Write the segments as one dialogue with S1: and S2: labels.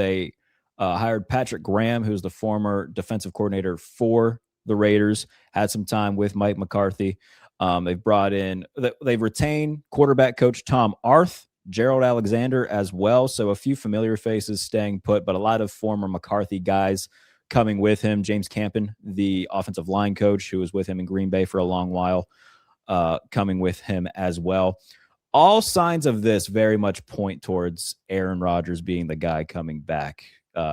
S1: They hired Patrick Graham, who's the former defensive coordinator for the Raiders, had some time with Mike McCarthy. They've retained quarterback coach Tom Arth, Gerald Alexander as well. So a few familiar faces staying put, but a lot of former McCarthy guys coming with him. James Campen, the offensive line coach who was with him in Green Bay for a long while, coming with him as well. All signs of this very much point towards Aaron Rodgers being the guy coming back.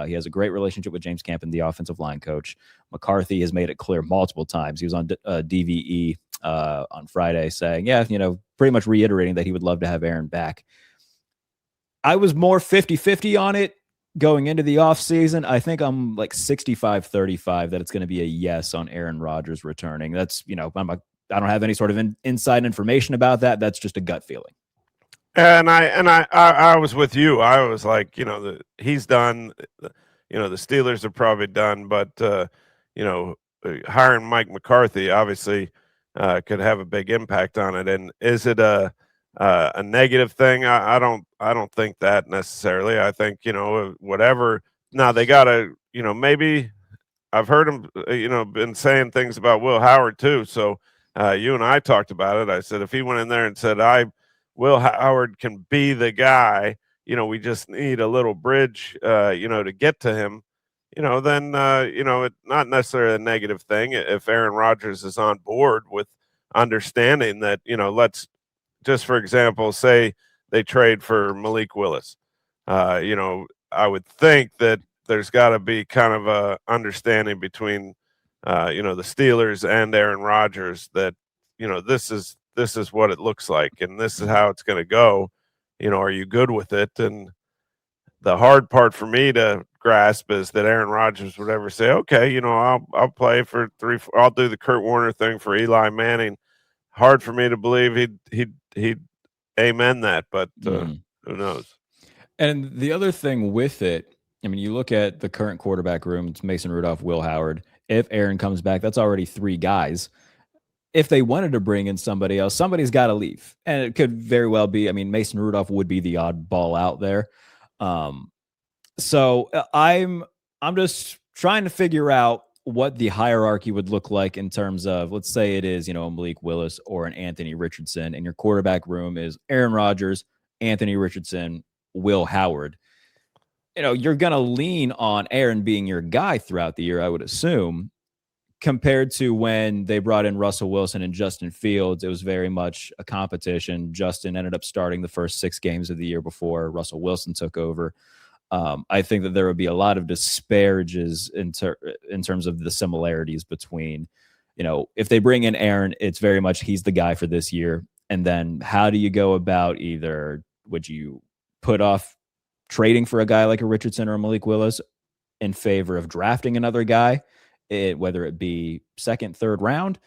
S1: He has a great relationship with James Campen, the offensive line coach. McCarthy has made it clear multiple times. He was on DVE on Friday saying, pretty much reiterating that he would love to have Aaron back. I was more 50-50 on it going into the offseason. I think I'm like 65-35 that it's going to be a yes on Aaron Rodgers returning. That's, I don't have any sort of inside information about that. That's just a gut feeling.
S2: And I was with you. I was like, he's done. The Steelers are probably done, but hiring Mike McCarthy obviously could have a big impact on it. And is it a negative thing? I don't think that necessarily. I think whatever. Now they gotta maybe I've heard him been saying things about Will Howard too. So you and I talked about it. I said if he went in there and said Will Howard can be the guy, we just need a little bridge, to get to him, then, it's not necessarily a negative thing if Aaron Rodgers is on board with understanding that, let's just, for example, say they trade for Malik Willis. I would think that there's got to be kind of a understanding between, the Steelers and Aaron Rodgers that, this is what it looks like and this is how it's going to go. Are you good with it? And the hard part for me to grasp is that Aaron Rodgers would ever say, okay, I'll play for I'll do the Kurt Warner thing for Eli Manning. Hard for me to believe he'd amen that, but who knows?
S1: And the other thing with it, you look at the current quarterback room, it's Mason Rudolph, Will Howard. If Aaron comes back, that's already 3 guys. If they wanted to bring in somebody else, somebody's got to leave. And it could very well be, Mason Rudolph would be the oddball out there. So I'm just trying to figure out what the hierarchy would look like in terms of, let's say it is, Malik Willis or an Anthony Richardson, and your quarterback room is Aaron Rodgers, Anthony Richardson, Will Howard. You're going to lean on Aaron being your guy throughout the year, I would assume, compared to when they brought in Russell Wilson and Justin Fields. It was very much a competition. Justin ended up starting the first 6 games of the year before Russell Wilson took over. I think that there would be a lot of disparages in terms of the similarities between, if they bring in Aaron, it's very much he's the guy for this year. And then how do you go about either would you put off trading for a guy like a Richardson or a Malik Willis in favor of drafting another guy, whether it be 2nd, 3rd round?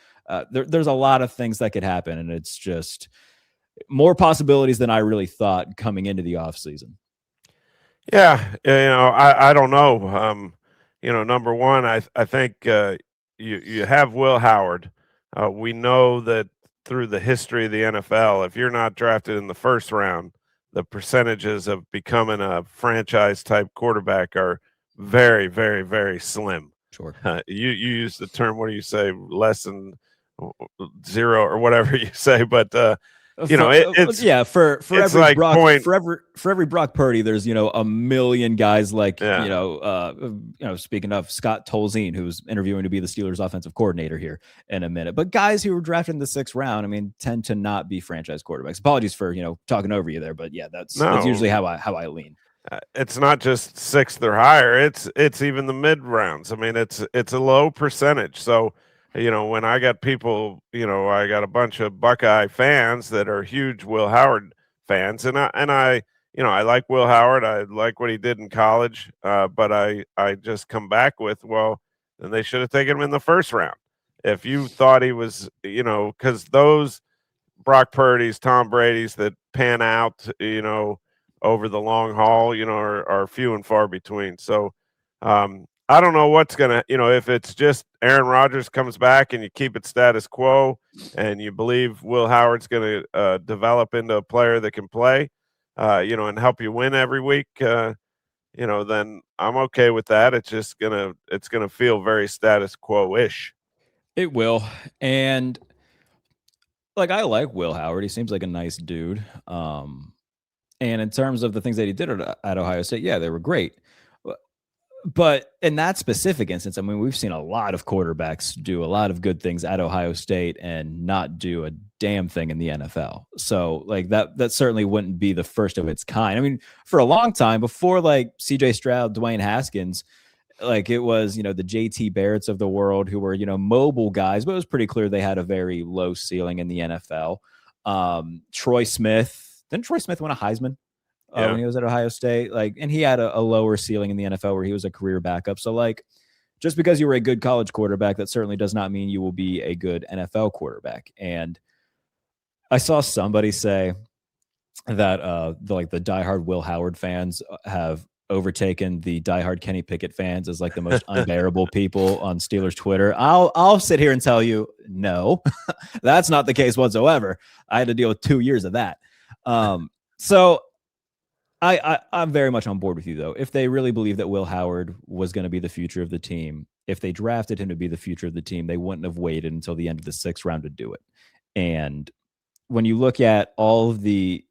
S1: There's a lot of things that could happen, and it's just more possibilities than I really thought coming into the offseason.
S2: Yeah, I don't know. Number one, I think you have Will Howard. We know that through the history of the NFL, if you're not drafted in the 1st round, the percentages of becoming a franchise-type quarterback are very, very, very slim.
S1: Sure.
S2: You use the term, what do you say, less than 0 or whatever you say, but it's
S1: for
S2: it's
S1: every
S2: like
S1: Brock for every Brock Purdy, there's a million guys like speaking of Scott Tolzien, who's interviewing to be the Steelers offensive coordinator here in a minute. But guys who were drafted in the 6th round, tend to not be franchise quarterbacks. Apologies for talking over you there, but yeah, that's usually how I lean.
S2: It's not just 6th or higher. It's even the mid rounds. It's a low percentage. So, when I got people, I got a bunch of Buckeye fans that are huge Will Howard fans, and I like Will Howard. I like what he did in college, but I just come back with, well, then they should have taken him in the 1st round. If you thought he was, because those Brock Purdy's, Tom Brady's that pan out, over the long haul, are few and far between. So I don't know what's going to, if it's just Aaron Rodgers comes back and you keep it status quo and you believe Will Howard's going to develop into a player that can play, and help you win every week, then I'm okay with that. It's gonna feel very status quo-ish.
S1: It will. And like I like Will Howard. He seems like a nice dude. And in terms of the things that he did at Ohio State, yeah, they were great. But in that specific instance, I mean, we've seen a lot of quarterbacks do a lot of good things at Ohio State and not do a damn thing in the NFL. So like that certainly wouldn't be the first of its kind. I mean, for a long time before like CJ Stroud, Dwayne Haskins, like it was, the JT Barretts of the world who were, mobile guys, but it was pretty clear they had a very low ceiling in the NFL. Troy Smith, didn't Troy Smith win a Heisman?
S2: Yeah.
S1: When he was at Ohio State, and he had a lower ceiling in the NFL where he was a career backup. So like, just because you were a good college quarterback, that certainly does not mean you will be a good NFL quarterback. And I saw somebody say that the diehard Will Howard fans have overtaken the diehard Kenny Pickett fans as like the most unbearable people on Steelers Twitter. I'll sit here and tell you, no, that's not the case whatsoever. I had to deal with 2 years of that. So I'm very much on board with you, though. If they really believe that Will Howard was going to be the future of the team, if they drafted him to be the future of the team, they wouldn't have waited until the end of the 6th round to do it. And when you look at all of the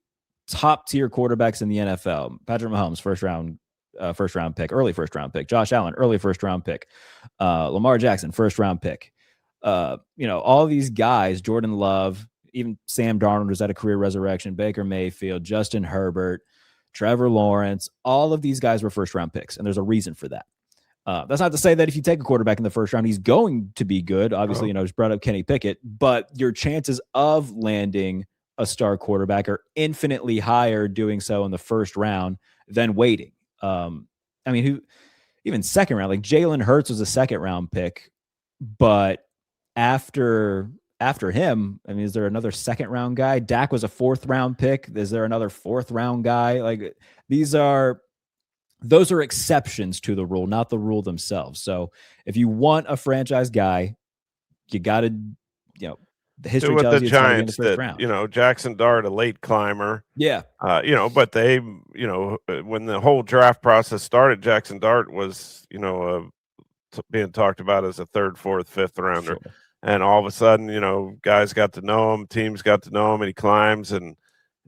S1: top tier quarterbacks in the NFL, Patrick Mahomes, first round pick, early first round pick, Josh Allen, early first round pick, Lamar Jackson, first round pick, all these guys, Jordan Love, even Sam Darnold was at a career resurrection, Baker Mayfield, Justin Herbert, Trevor Lawrence, all of these guys were first round picks, and there's a reason for that. That's not to say that if you take a quarterback in the first round, he's going to be good. Obviously, just brought up Kenny Pickett, but your chances of landing a star quarterback are infinitely higher doing so in the first round than waiting. Even second round, like Jalen Hurts was a second round pick, but after him, I mean, is there another second round guy? Dak was a 4th round pick. Is there another 4th round guy? Like those are exceptions to the rule, not the rule themselves. So if you want a franchise guy, you got to, the history tells you it's got to be in the first round.
S2: Jackson Dart, a late climber.
S1: Yeah.
S2: But they, when the whole draft process started, Jackson Dart was, being talked about as a 3rd, 4th, 5th rounder. Sure. And all of a sudden, guys got to know him, teams got to know him, and he climbs, and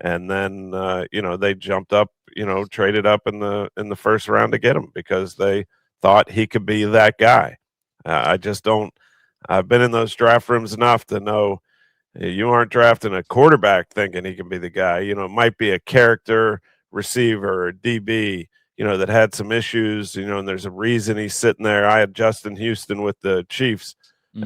S2: then they jumped up, traded up in the first round to get him because they thought he could be that guy. I just don't. I've been in those draft rooms enough to know you aren't drafting a quarterback thinking he can be the guy. It might be a character receiver or DB, that had some issues, and there's a reason he's sitting there. I had Justin Houston with the Chiefs. We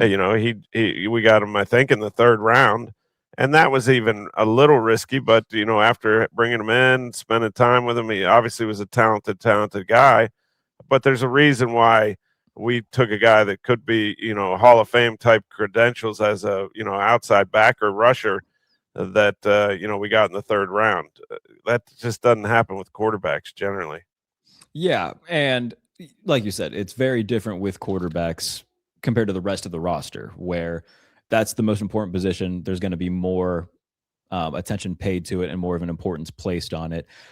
S2: got him, I think, in the 3rd round, and that was even a little risky. But after bringing him in, spending time with him, he obviously was a talented guy. But there's a reason why we took a guy that could be, Hall of Fame type credentials as a outside backer rusher that we got in the 3rd round. That just doesn't happen with quarterbacks generally.
S1: Yeah, and like you said, it's very different with quarterbacks compared to the rest of the roster, where that's the most important position. There's going to be more attention paid to it and more of an importance placed on it.